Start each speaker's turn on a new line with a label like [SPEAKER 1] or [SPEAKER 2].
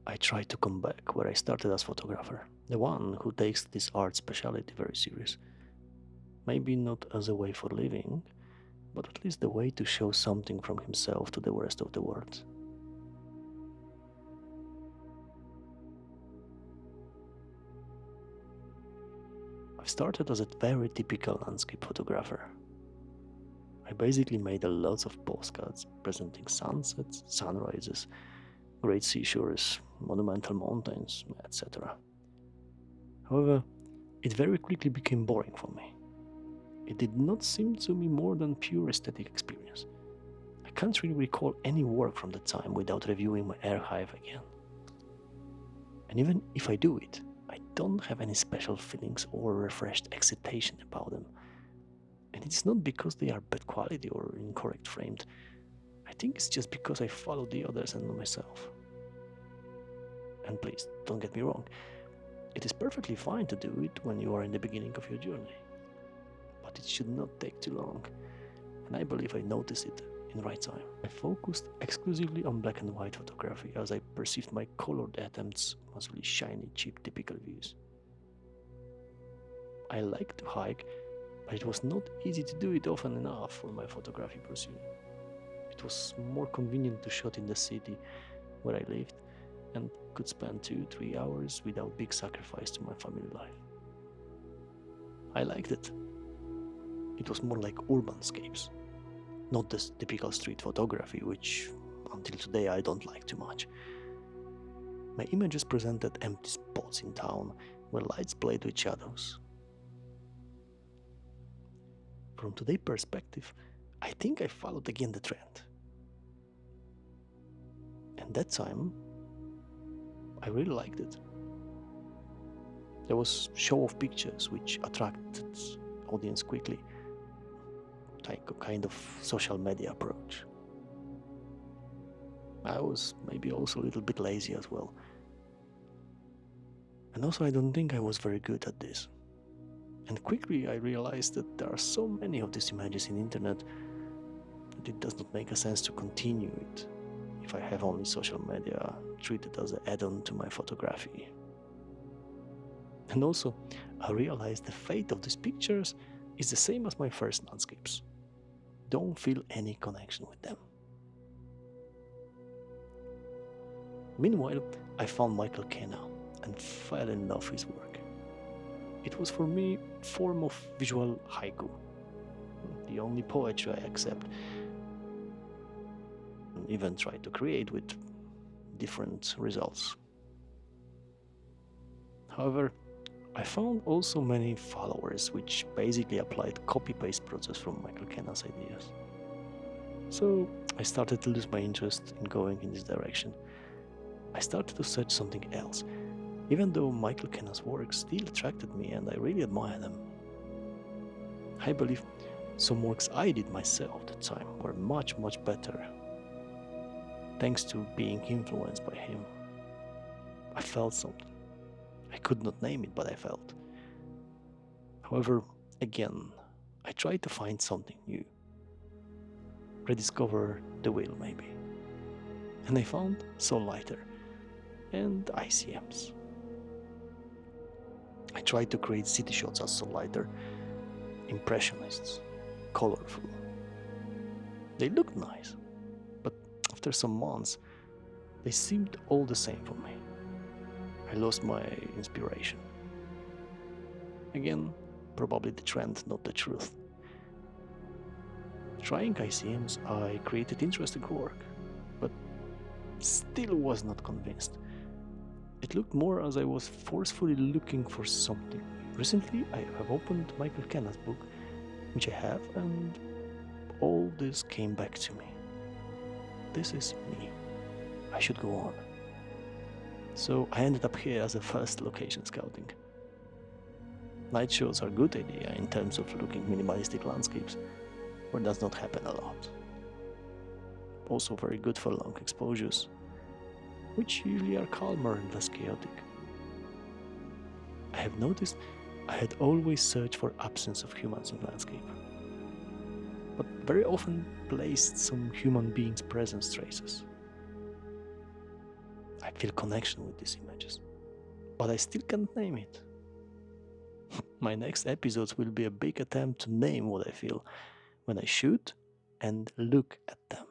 [SPEAKER 1] I try to come back where I started as photographer, the one who takes this art specialty very serious. Maybe not as a way for living, but at least the way to show something from himself to the rest of the world. I started as a very typical landscape photographer. I basically made a lot of postcards presenting sunsets, sunrises, great seashores, monumental mountains, etc. However, it very quickly became boring for me. It did not seem to me more than pure aesthetic experience. I can't really recall any work from the time without reviewing my archive again. And even if I do it, I don't have any special feelings or refreshed excitation about them. And it's not because they are bad quality or incorrect framed. I think it's just because I follow the others and not myself. And please, don't get me wrong, it is perfectly fine to do it when you are in the beginning of your journey. But it should not take too long, and I believe I noticed it in the right time. I focused exclusively on black and white photography as I perceived my colored attempts as really shiny, cheap, typical views. I like to hike, but it was not easy to do it often enough for my photography pursuit. It was more convenient to shoot in the city where I lived and could spend 2-3 hours without big sacrifice to my family life. I liked it. It was more like urbanscapes, not this typical street photography, which until today I don't like too much. My images presented empty spots in town where lights played with shadows. From today's perspective, I think I followed again the trend. And that time, I really liked it. There was show of pictures which attracted audience quickly, like a kind of social media approach. I was maybe also a little bit lazy as well. And also I don't think I was very good at this. And quickly I realized that there are so many of these images in the internet that it does not make a sense to continue it if I have only social media treated as an add-on to my photography. And also, I realized the fate of these pictures is the same as my first landscapes. Don't feel any connection with them. Meanwhile, I found Michael Kenna and fell in love with his work. It was for me a form of visual haiku, the only poetry I accept, and even try to create with different results. However, I found also many followers which basically applied copy-paste process from Michael Kenna's ideas. So I started to lose my interest in going in this direction. I started to search something else, even though Michael Kenna's work still attracted me and I really admire them. I believe some works I did myself at the time were much better, thanks to being influenced by him. I felt something. I could not name it, but I felt. However, again, I tried to find something new. Rediscover the wheel, maybe. And I found Soul Lighter and ICMs. I tried to create city shots as Soul Lighter, impressionists, colorful. They looked nice, but after some months, they seemed all the same for me. I lost my inspiration. Again, probably the trend, not the truth. Trying ICMs, I created interesting work, but still was not convinced. It looked more as I was forcefully looking for something. Recently, I have opened Michael Kenna's book, which I have, and all this came back to me. This is me. I should go on. So I ended up here as a first location scouting. Night shows are a good idea in terms of looking minimalistic landscapes, where does not happen a lot. Also very good for long exposures, which usually are calmer and less chaotic. I have noticed I had always searched for absence of humans in landscape, but very often placed some human beings' presence traces. I feel connection with these images, but I still can't name it. My next episodes will be a big attempt to name what I feel when I shoot and look at them.